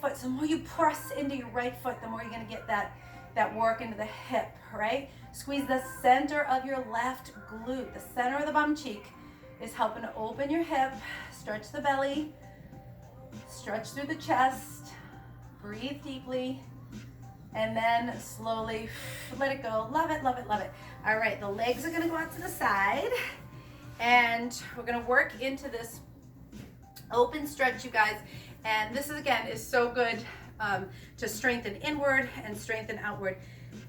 foot. So the more you press into your right foot, the more you're gonna get that work into the hip, right? Squeeze the center of your left glute. The center of the bum cheek is helping to open your hip, stretch the belly, stretch through the chest, breathe deeply, and then slowly let it go. Love it, love it, love it. All right, the legs are gonna go out to the side, and we're gonna work into this open stretch, you guys. And this is, again, is so good to strengthen inward and strengthen outward.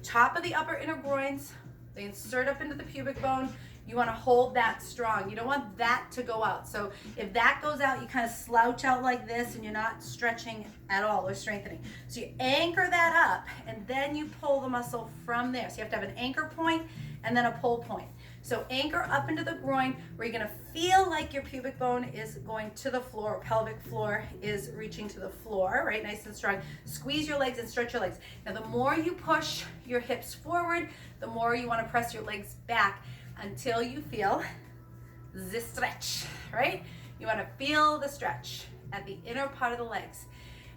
Top of the upper inner groins, they insert up into the pubic bone. You want to hold that strong. You don't want that to go out. So if that goes out, you kind of slouch out like this and you're not stretching at all or strengthening. So you anchor that up and then you pull the muscle from there. So you have to have an anchor point and then a pull point. So anchor up into the groin where you're going to feel like your pubic bone is going to the floor, or pelvic floor is reaching to the floor, right? Nice and strong. Squeeze your legs and stretch your legs. Now the more you push your hips forward, the more you want to press your legs back until you feel the stretch, right? You want to feel the stretch at the inner part of the legs.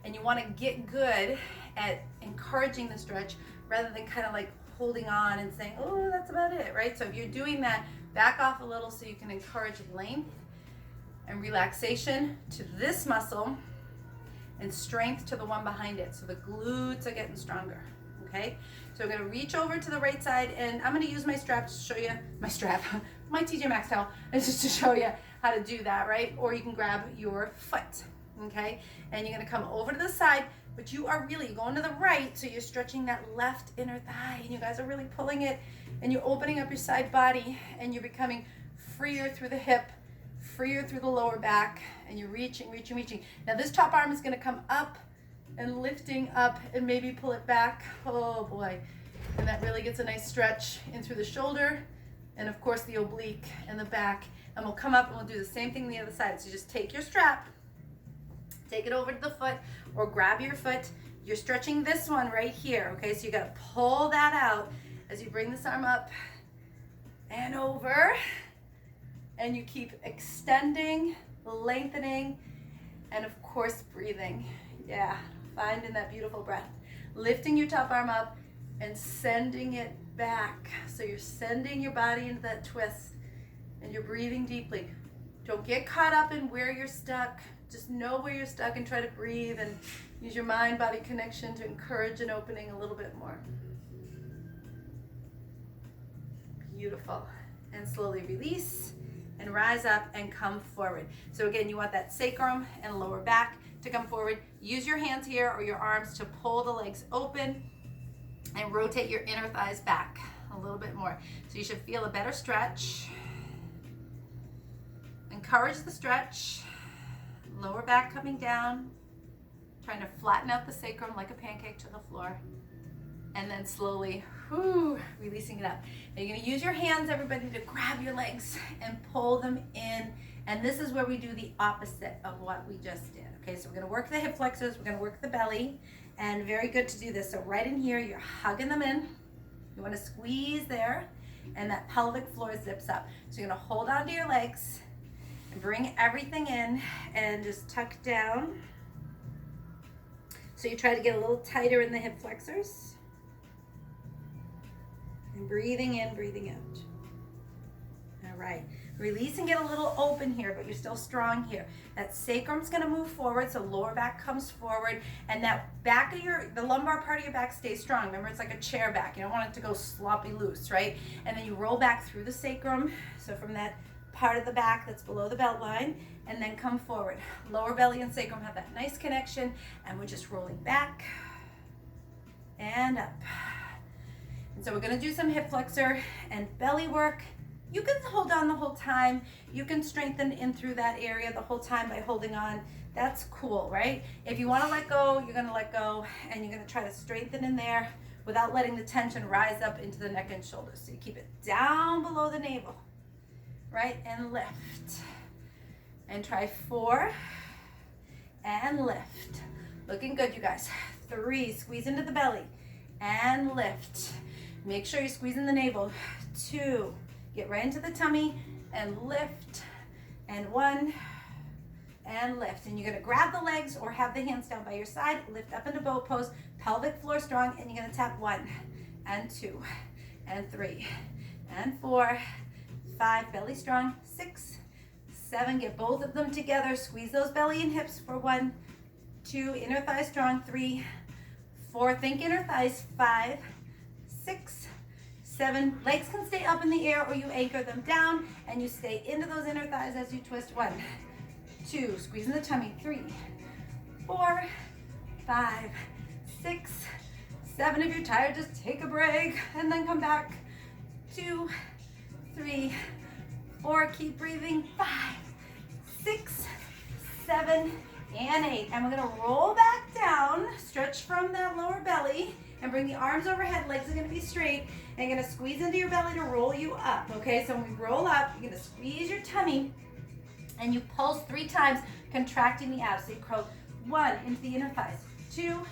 And you want to get good at encouraging the stretch rather than kind of like holding on and saying, oh, that's about it, right? So if you're doing that, back off a little so you can encourage length and relaxation to this muscle and strength to the one behind it. So the glutes are getting stronger, okay? So we're gonna reach over to the right side, and I'm gonna use my strap to show you, my TJ Maxx towel, and just to show you how to do that, right? Or you can grab your foot, okay? And you're gonna come over to the side, but you are really going to the right, so you're stretching that left inner thigh, and you guys are really pulling it, and you're opening up your side body, and you're becoming freer through the hip, freer through the lower back, and you're reaching, reaching, reaching. Now this top arm is gonna come up and lifting up and maybe pull it back. Oh boy. And that really gets a nice stretch in through the shoulder, and of course the oblique and the back. And we'll come up and we'll do the same thing on the other side. So just take your strap, take it over to the foot, or grab your foot. You're stretching this one right here, okay? So you gotta pull that out as you bring this arm up and over, and you keep extending, lengthening, and of course breathing. Yeah, finding that beautiful breath. Lifting your top arm up and sending it back. So you're sending your body into that twist, and you're breathing deeply. Don't get caught up in where you're stuck. Just know where you're stuck and try to breathe and use your mind-body connection to encourage an opening a little bit more. Beautiful. And slowly release and rise up and come forward. So again, you want that sacrum and lower back to come forward. Use your hands here or your arms to pull the legs open and rotate your inner thighs back a little bit more. So you should feel a better stretch. Encourage the stretch. Lower back coming down, trying to flatten out the sacrum like a pancake to the floor, and then slowly releasing it up. Now you're going to use your hands, everybody, to grab your legs and pull them in, and this is where we do the opposite of what we just did. Okay, so we're going to work the hip flexors, we're going to work the belly, and very good to do this. So right in here, you're hugging them in. You want to squeeze there, and that pelvic floor zips up. So you're going to hold on to your legs, bring everything in and just tuck down. So you try to get a little tighter in the hip flexors. And breathing in, breathing out. All right. Release and get a little open here, but you're still strong here. That sacrum's gonna move forward, so lower back comes forward, and that back of the lumbar part of your back stays strong. Remember, it's like a chair back. You don't want it to go sloppy loose, right? And then you roll back through the sacrum. So from that part of the back that's below the belt line, and then come forward. Lower belly and sacrum have that nice connection, and we're just rolling back and up. And so we're gonna do some hip flexor and belly work. You can hold on the whole time. You can strengthen in through that area the whole time by holding on. That's cool, right? If you wanna let go, you're gonna let go, and you're gonna try to strengthen in there without letting the tension rise up into the neck and shoulders. So you keep it down below the navel. Right, and lift, and try 4, and lift. Looking good, you guys. 3, squeeze into the belly, and lift. Make sure you're squeezing the navel. 2, get right into the tummy, and lift, and 1, and lift. And you're gonna grab the legs or have the hands down by your side, lift up into boat pose, pelvic floor strong, and you're gonna tap 1 and 2 and 3 and 4, 5, belly strong, 6, 7, get both of them together, squeeze those belly and hips for 1, 2, inner thigh strong, 3, 4, think inner thighs, 5, 6, 7, legs can stay up in the air or you anchor them down and you stay into those inner thighs as you twist. 1, 2, squeezing the tummy, 3, 4, 5, 6, 7. If you're tired, just take a break and then come back. 2, 3, 4, keep breathing, 5, 6, 7, and 8. And we're gonna roll back down, stretch from that lower belly, and bring the arms overhead, legs are gonna be straight, and you're gonna squeeze into your belly to roll you up, okay? So when we roll up, you're gonna squeeze your tummy, and you pulse 3 times, contracting the abs. So you curl 1 into the inner thighs, 2,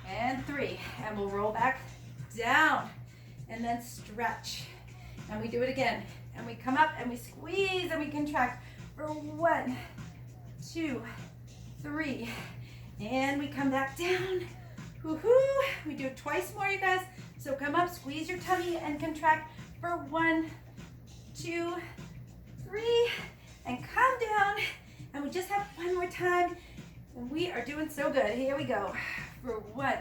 and 3. And we'll roll back down, and then stretch. And we do it again. And we come up, and we squeeze, and we contract for 1, 2, 3. And we come back down. Woohoo! We do it twice more, you guys. So come up, squeeze your tummy, and contract for 1, 2, 3, and come down. And we just have 1 more time. And we are doing so good. Here we go. For 1,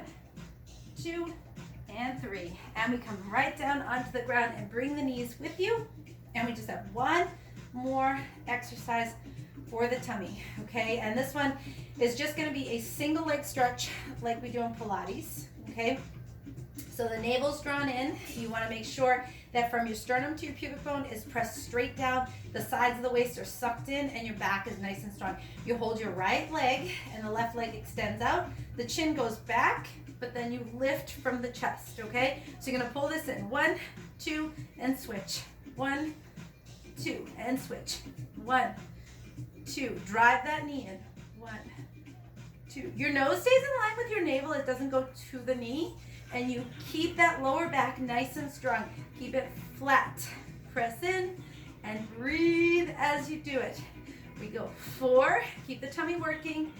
2, and 3. And we come right down onto the ground and bring the knees with you. And we just have 1 more exercise for the tummy, okay? And this one is just gonna be a single leg stretch like we do in Pilates, okay? So the navel's drawn in. You wanna make sure that from your sternum to your pubic bone is pressed straight down. The sides of the waist are sucked in and your back is nice and strong. You hold your right leg and the left leg extends out. The chin goes back, but then you lift from the chest, okay? So you're gonna pull this in. 1, 2, and switch. 1, 2, and switch. 1, 2, drive that knee in. 1, 2. Your nose stays in line with your navel. It doesn't go to the knee. And you keep that lower back nice and strong. Keep it flat. Press in and breathe as you do it. We go 4, keep the tummy working.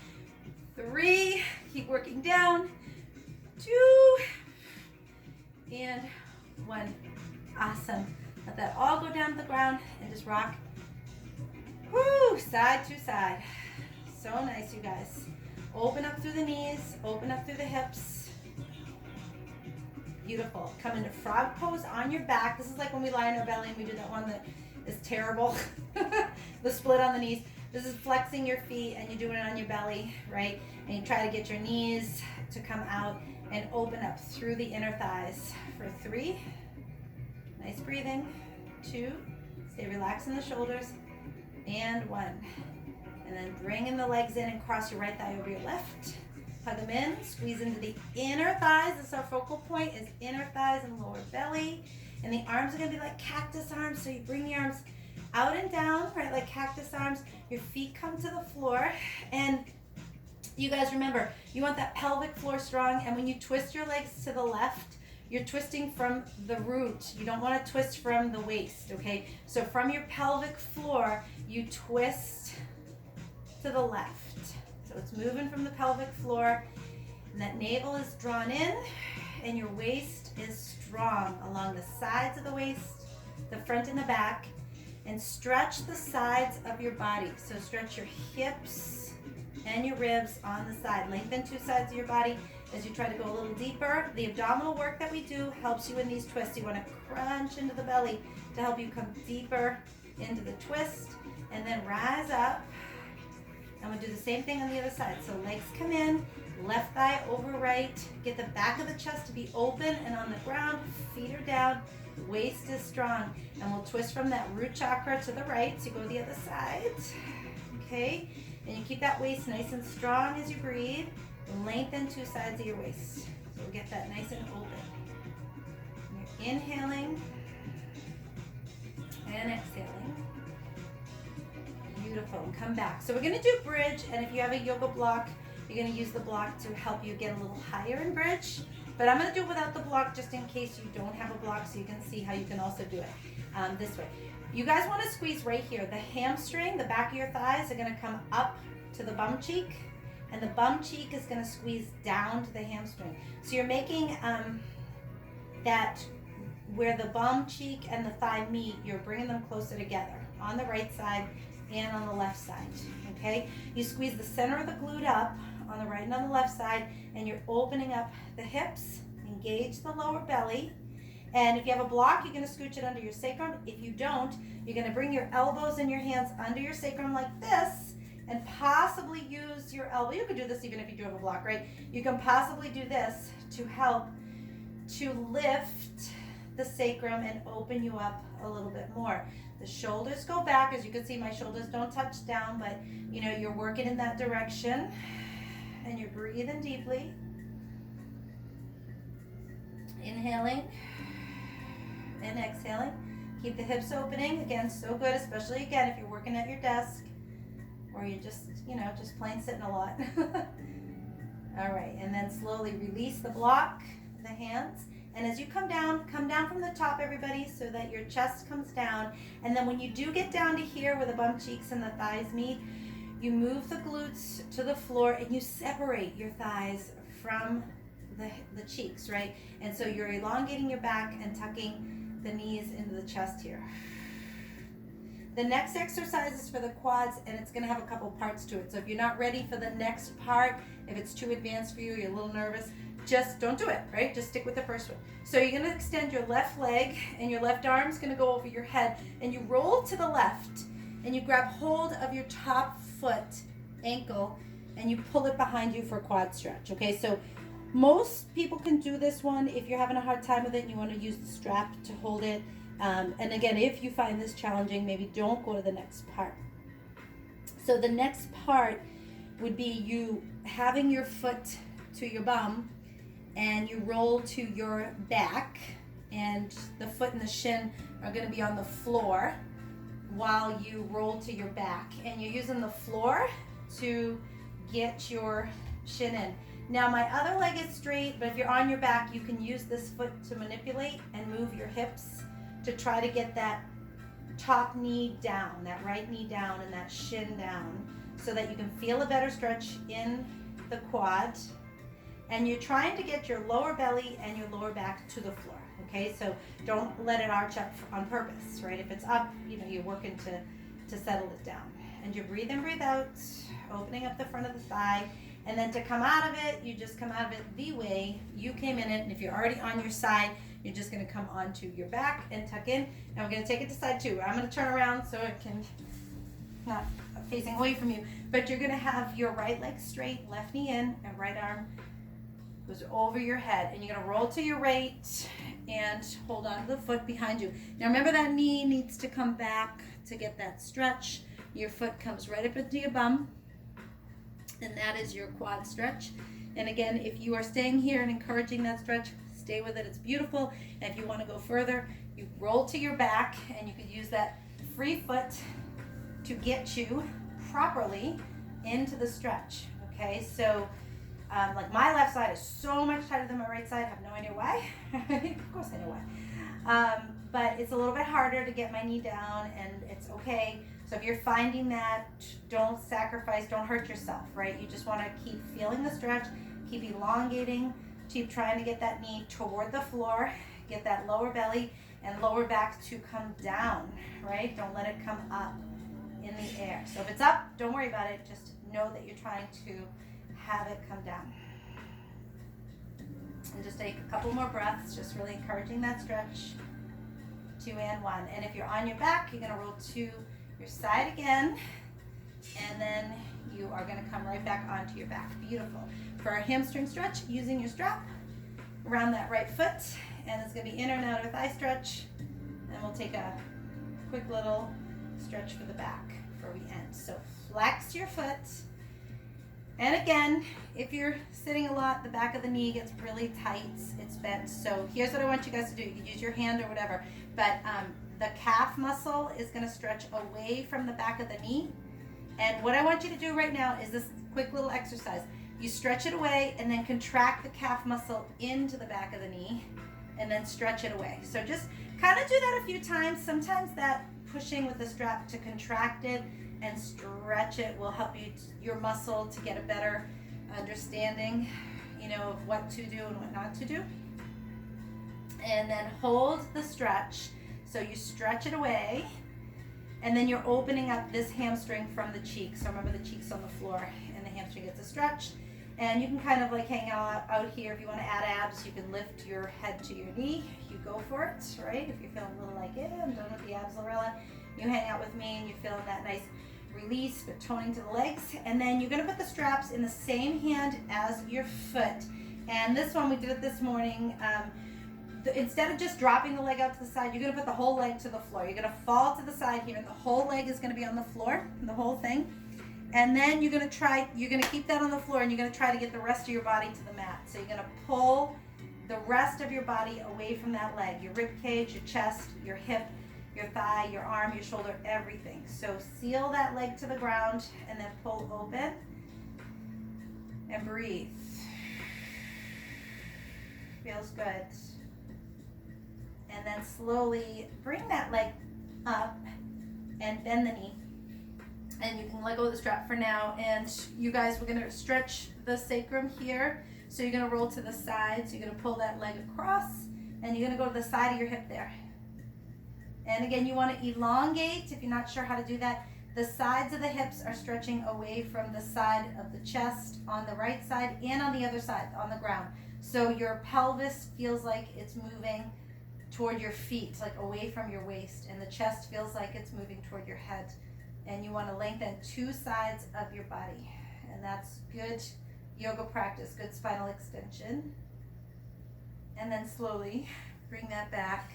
3, keep working down. 2, and 1. Awesome. Let that all go down to the ground and just rock. Woo, side to side. So nice, you guys. Open up through the knees, open up through the hips. Beautiful. Come into frog pose on your back. This is like when we lie on our belly and we do that one that is terrible. The split on the knees. This is flexing your feet and you're doing it on your belly, right? And you try to get your knees to come out and open up through the inner thighs for 3. Nice breathing. 2. Stay relaxed in the shoulders. And 1. And then bringing the legs in and cross your right thigh over your left. Hug them in, squeeze into the inner thighs. This is our focal point, is inner thighs and lower belly. And the arms are gonna be like cactus arms. So you bring the arms out and down, right, like cactus arms. Your feet come to the floor. And you guys remember, you want that pelvic floor strong. And when you twist your legs to the left, you're twisting from the root. You don't wanna twist from the waist, okay? So from your pelvic floor, you twist to the left. So it's moving from the pelvic floor, and that navel is drawn in, and your waist is strong along the sides of the waist, the front and the back, and stretch the sides of your body. So stretch your hips and your ribs on the side. Lengthen 2 sides of your body as you try to go a little deeper. The abdominal work that we do helps you in these twists. You want to crunch into the belly to help you come deeper into the twist, and then rise up. And we'll do the same thing on the other side. So legs come in, left thigh over right. Get the back of the chest to be open and on the ground. Feet are down, waist is strong. And we'll twist from that root chakra to the right. So you go the other side. Okay? And you keep that waist nice and strong as you breathe. Lengthen 2 sides of your waist. So we'll get that nice and open. And you're inhaling and exhaling. Beautiful. And come back. So we're going to do bridge, and if you have a yoga block, you're going to use the block to help you get a little higher in bridge. But I'm going to do it without the block just in case you don't have a block, so you can see how you can also do it this way. You guys want to squeeze right here. The hamstring, the back of your thighs are going to come up to the bum cheek, and the bum cheek is going to squeeze down to the hamstring. So you're making that where the bum cheek and the thigh meet, you're bringing them closer together on the right side and on the left side, okay? You squeeze the center of the glute up on the right and on the left side, and you're opening up the hips, engage the lower belly. And if you have a block, you're going to scooch it under your sacrum. If you don't, you're going to bring your elbows and your hands under your sacrum like this, and possibly use your elbow. You could do this even if you do have a block, right? You can possibly do this to help to lift the sacrum and open you up a little bit more. The shoulders go back. As you can see, my shoulders don't touch down, but you know, you're working in that direction, and you're breathing deeply. Inhaling and exhaling. Keep the hips opening. Again, so good, especially again if you're working at your desk or you're just, you know, just plain sitting a lot. All right, and then slowly release the block, the hands. And as you come down from the top, everybody, so that your chest comes down. And then when you do get down to here where the bum cheeks and the thighs meet, you move the glutes to the floor and you separate your thighs from the cheeks, right? And so you're elongating your back and tucking the knees into the chest here. The next exercise is for the quads, and it's going to have a couple parts to it. So if you're not ready for the next part, if it's too advanced for you, you're a little nervous, just don't do it, right? Just stick with the first one. So you're going to extend your left leg, and your left arm's going to go over your head, and you roll to the left, and you grab hold of your top foot, ankle, and you pull it behind you for quad stretch, okay? So most people can do this one. If you're having a hard time with it and you want to use the strap to hold it, and again, if you find this challenging, maybe don't go to the next part. So the next part would be you having your foot to your bum, and you roll to your back, and the foot and the shin are going to be on the floor while you roll to your back, and you're using the floor to get your shin in. Now my other leg is straight, but if you're on your back, you can use this foot to manipulate and move your hips to try to get that top knee down, that right knee down, and that shin down, so that you can feel a better stretch in the quad. And you're trying to get your lower belly and your lower back to the floor, okay? So don't let it arch up on purpose, right? If it's up, you know, you're working to settle it down. And you breathe in, breathe out, opening up the front of the thigh. And then to come out of it, you just come out of it the way you came in it. And if you're already on your side, you're just going to come onto your back and tuck in. Now we're going to take it to side two. I'm going to turn around so it can not facing away from you. But you're going to have your right leg straight, left knee in, and right arm goes over your head. And you're going to roll to your right and hold on to the foot behind you. Now remember, that knee needs to come back to get that stretch. Your foot comes right up into your bum, and that is your quad stretch. And again, if you are staying here and encouraging that stretch, stay with it. It's beautiful. And if you want to go further, you roll to your back, and you could use that free foot to get you properly into the stretch. Okay, so like my left side is so much tighter than my right side. I have no idea why. Of course I know why. But it's a little bit harder to get my knee down, and it's okay. So if you're finding that, don't sacrifice, don't hurt yourself, right? You just want to keep feeling the stretch, keep elongating, keep trying to get that knee toward the floor, get that lower belly and lower back to come down, right? Don't let it come up in the air. So if it's up, don't worry about it. Just know that you're trying to have it come down. And just take a couple more breaths, just really encouraging that stretch. 2 and 1. And if you're on your back, you're going to roll to your side again, and then you are going to come right back onto your back. Beautiful. For our hamstring stretch, using your strap around that right foot, and it's going to be inner and outer thigh stretch, and we'll take a quick little stretch for the back before we end. So flex your foot, and again, if you're sitting a lot, the back of the knee gets really tight, it's bent. So here's what I want you guys to do. You can use your hand or whatever, but the calf muscle is going to stretch away from the back of the knee. And what I want you to do right now is this quick little exercise. You stretch it away and then contract the calf muscle into the back of the knee and then stretch it away. So just kind of do that a few times. Sometimes that pushing with the strap to contract it and stretch it. Will help you, your muscle, to get a better understanding, you know, of what to do and what not to do. And then hold the stretch. So you stretch it away, and then you're opening up this hamstring from the cheek. So remember, the cheek's on the floor and the hamstring gets a stretch. And you can kind of like hang out here. If you want to add abs, you can lift your head to your knee. You go for it, right? If you're feeling a little like, yeah, I'm done with the abs, Lorella, you hang out with me and you're feeling that nice release, but toning to the legs. And then you're going to put the straps in the same hand as your foot. And this one, we did it this morning. Instead of just dropping the leg out to the side, you're going to put the whole leg to the floor. You're going to fall to the side here, and the whole leg is going to be on the floor, the whole thing. And then you're going to keep that on the floor, and you're going to try to get the rest of your body to the mat. So you're going to pull the rest of your body away from that leg, your rib cage, your chest, your hip, your thigh, your arm, your shoulder, everything. So seal that leg to the ground, and then pull open and breathe. Feels good. And then slowly bring that leg up and bend the knee. And you can let go of the strap for now. And you guys, we're going to stretch the sacrum here. So you're going to roll to the side. So you're going to pull that leg across, and you're going to go to the side of your hip there. And again, you want to elongate. If you're not sure how to do that, the sides of the hips are stretching away from the side of the chest on the right side and on the other side on the ground. So your pelvis feels like it's moving toward your feet, like away from your waist, and the chest feels like it's moving toward your head. And you want to lengthen two sides of your body, and that's good yoga practice, good spinal extension. And then slowly bring that back.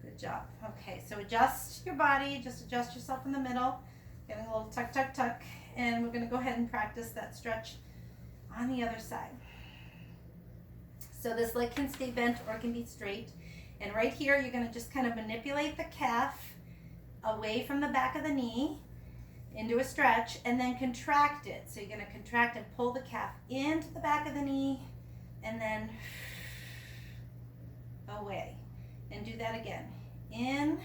Good job. Okay, so adjust your body, just adjust yourself in the middle, getting a little tuck, tuck, tuck, and we're going to go ahead and practice that stretch on the other side. So this leg can stay bent or it can be straight. And right here, you're going to just kind of manipulate the calf away from the back of the knee into a stretch, and then contract it. So you're going to contract and pull the calf into the back of the knee, and then away. And do that again. In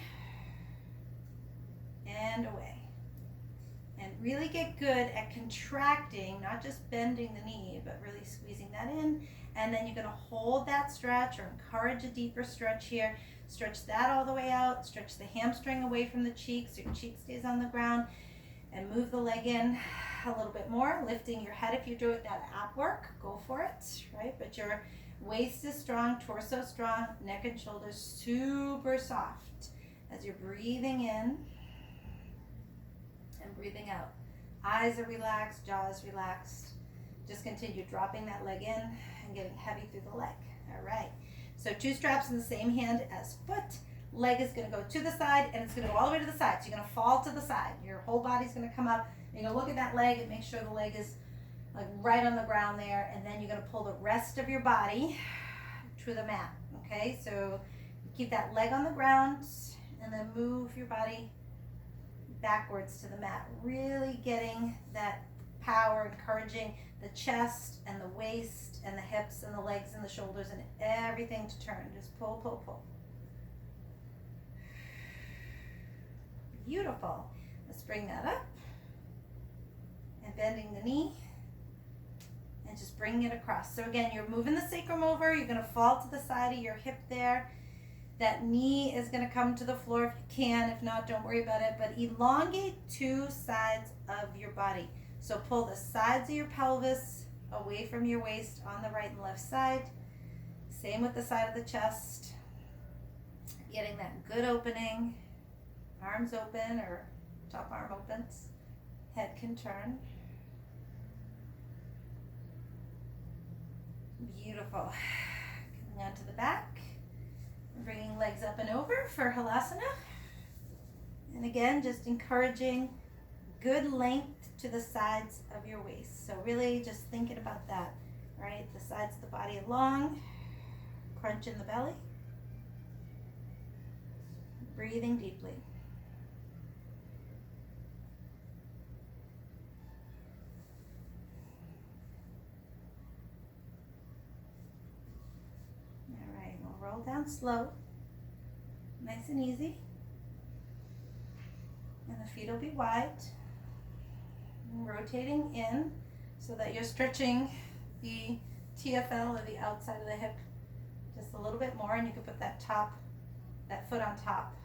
and away. And really get good at contracting, not just bending the knee, but really squeezing that in. And then you're going to hold that stretch or encourage a deeper stretch here. Stretch that all the way out. Stretch the hamstring away from the cheek so your cheek stays on the ground. And move the leg in a little bit more, lifting your head. If you're doing that ab work, go for it, right? But your waist is strong, torso strong, neck and shoulders super soft as you're breathing in and breathing out. Eyes are relaxed, jaw is relaxed. Just continue dropping that leg in and getting heavy through the leg. All right. So two straps in the same hand as foot. Leg is going to go to the side, and it's going to go all the way to the side. So you're going to fall to the side. Your whole body's going to come up. You're going to look at that leg and make sure the leg is like right on the ground there. And then you're going to pull the rest of your body to the mat. Okay, so keep that leg on the ground and then move your body backwards to the mat. Really getting that power, encouraging the chest and the waist and the hips and the legs and the shoulders and everything to turn. Just pull, pull, pull. Beautiful. Let's bring that up and bending the knee and just bringing it across. So again, you're moving the sacrum over. You're going to fall to the side of your hip there. That knee is going to come to the floor if you can. If not, don't worry about it. But elongate two sides of your body. So pull the sides of your pelvis away from your waist on the right and left side. Same with the side of the chest. Getting that good opening. Arms open or top arm opens. Head can turn. Beautiful. Coming onto the back. Bringing legs up and over for Halasana. And again, just encouraging good length to the sides of your waist. So really just thinking about that, right? The sides of the body long. Crunch in the belly. Breathing deeply. Roll down slow, nice and easy. And the feet will be wide. And rotating in so that you're stretching the TFL, or the outside of the hip, just a little bit more, and you can put that foot on top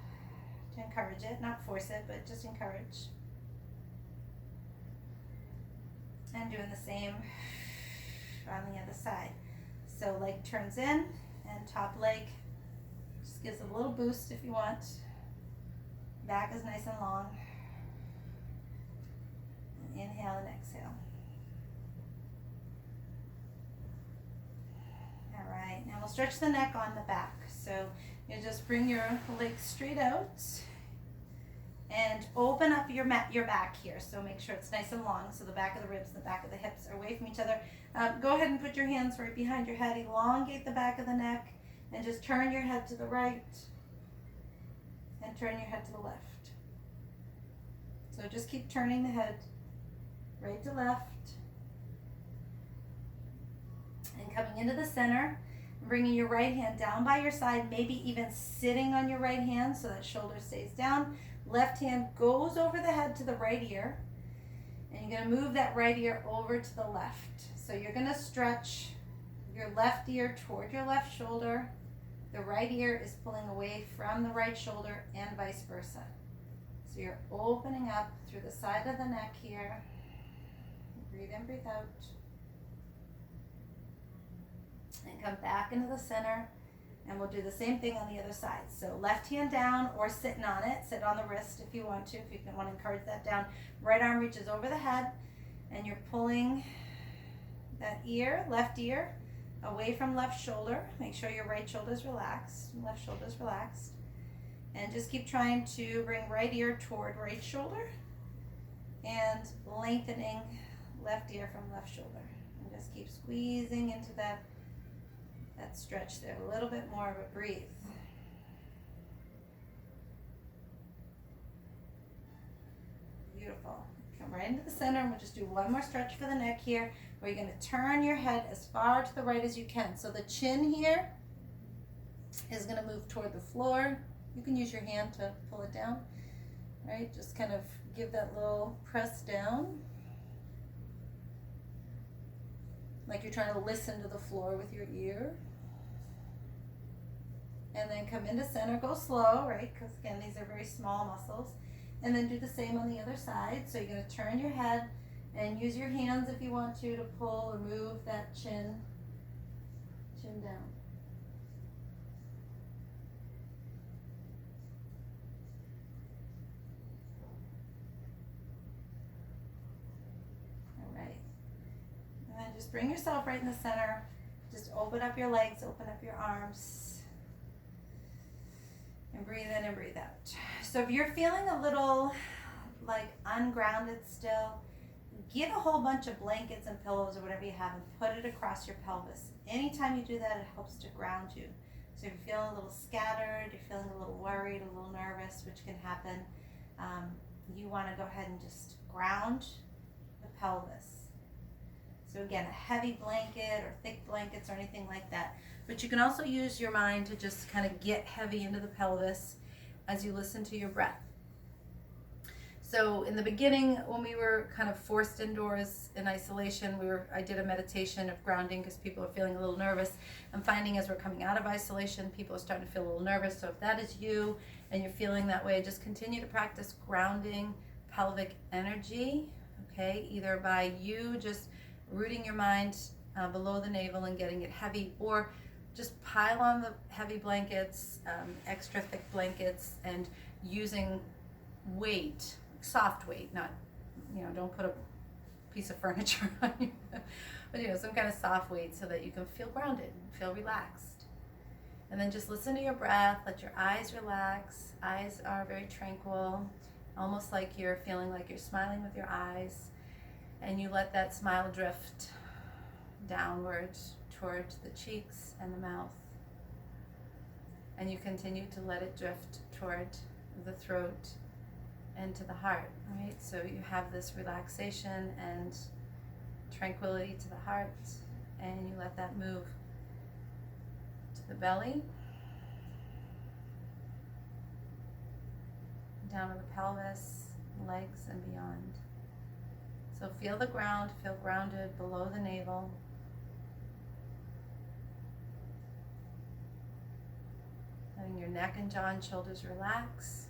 to encourage it, not force it, but just encourage. And doing the same on the other side. So leg turns in, and top leg just gives a little boost if you want. Back is nice and long. And inhale and exhale. All right, now we'll stretch the neck on the back. So you just bring your legs straight out and open up your back here. So make sure it's nice and long, so the back of the ribs and the back of the hips are away from each other. Go ahead and put your hands right behind your head. Elongate the back of the neck, and just turn your head to the right and turn your head to the left. So just keep turning the head right to left, and coming into the center, bringing your right hand down by your side, maybe even sitting on your right hand so that shoulder stays down. Left hand goes over the head to the right ear, and you're going to move that right ear over to the left. So you're going to stretch your left ear toward your left shoulder. The right ear is pulling away from the right shoulder, and vice versa. So you're opening up through the side of the neck here. Breathe in, breathe out. And come back into the center, and we'll do the same thing on the other side. So left hand down, or sitting on it. Sit on the wrist if you want to, if you want to encourage that down. Right arm reaches over the head, and you're pulling that ear, left ear, away from left shoulder. Make sure your right shoulder is relaxed, left shoulder is relaxed. And just keep trying to bring right ear toward right shoulder, and lengthening left ear from left shoulder. And just keep squeezing into that stretch there. A little bit more of a breathe. Beautiful. Come right into the center, and we'll just do one more stretch for the neck here, where you're going to turn your head as far to the right as you can. So the chin here is going to move toward the floor. You can use your hand to pull it down, right? Just kind of give that little press down, like you're trying to listen to the floor with your ear. And then come into center, go slow, right? Because again, these are very small muscles. And then do the same on the other side. So you're going to turn your head and use your hands if you want to pull or move that chin down. All right. And then just bring yourself right in the center. Just open up your legs, open up your arms. And breathe in and breathe out. So if you're feeling a little like ungrounded still, get a whole bunch of blankets and pillows or whatever you have and put it across your pelvis. Anytime you do that, it helps to ground you. So if you're feeling a little scattered, you're feeling a little worried, a little nervous, which can happen, you want to go ahead and just ground the pelvis. So again, a heavy blanket or thick blankets or anything like that. But you can also use your mind to just kind of get heavy into the pelvis as you listen to your breath. So in the beginning, when we were kind of forced indoors in isolation, I did a meditation of grounding because people are feeling a little nervous. I'm finding as we're coming out of isolation, people are starting to feel a little nervous. So if that is you and you're feeling that way, just continue to practice grounding pelvic energy, okay? Either by you just rooting your mind below the navel and getting it heavy, or just pile on the heavy blankets, extra thick blankets, and using weight, soft weight, not, don't put a piece of furniture on you, but some kind of soft weight so that you can feel grounded, feel relaxed. And then just listen to your breath, let your eyes relax. Eyes are very tranquil, almost like you're feeling like you're smiling with your eyes, and you let that smile drift downwards towards the cheeks and the mouth, and you continue to let it drift toward the throat and to the heart, right? So you have this relaxation and tranquility to the heart, and you let that move to the belly, down to the pelvis, legs and beyond. So feel the ground, feel grounded below the navel. Letting your neck and jaw and shoulders relax.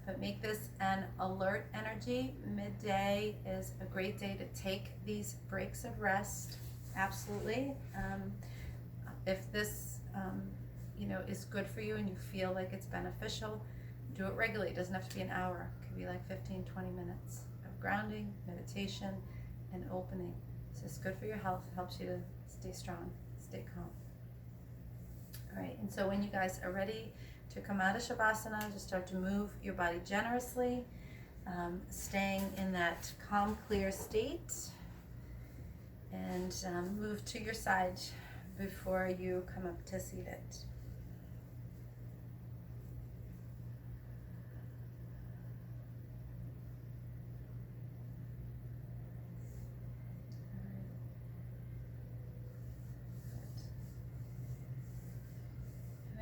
But make this an alert energy. Midday is a great day to take these breaks of rest. Absolutely. If this is good for you and you feel like it's beneficial, do it regularly. It doesn't have to be an hour. It could be like 15-20 minutes of grounding, meditation, and opening. So it's good for your health. It helps you to stay strong, stay calm. All right, and so when you guys are ready to come out of Shavasana, just start to move your body generously, staying in that calm, clear state, and move to your side before you come up to seated.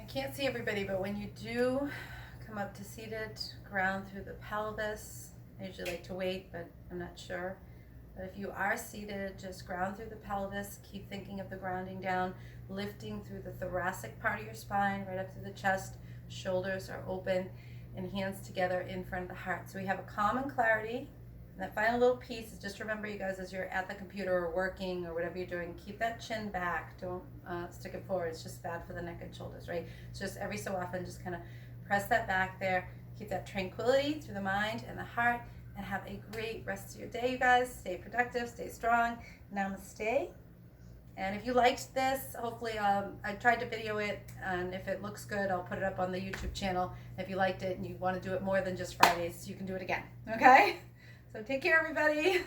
Can't see everybody, but when you do come up to seated, ground through the pelvis. I usually like to wait, but I'm not sure. But if you are seated, just ground through the pelvis. Keep thinking of the grounding down, lifting through the thoracic part of your spine, right up to the chest. Shoulders are open and hands together in front of the heart. So we have a calm and clarity. And that final little piece is just remember, you guys, as you're at the computer or working or whatever you're doing, keep that chin back. Don't stick it forward. It's just bad for the neck and shoulders, right? It's just every so often, just kind of press that back there. Keep that tranquility through the mind and the heart, and have a great rest of your day, you guys. Stay productive, stay strong. Namaste. And if you liked this, hopefully I tried to video it, and if it looks good, I'll put it up on the YouTube channel. If you liked it and you want to do it more than just Fridays, you can do it again, okay? So take care, everybody.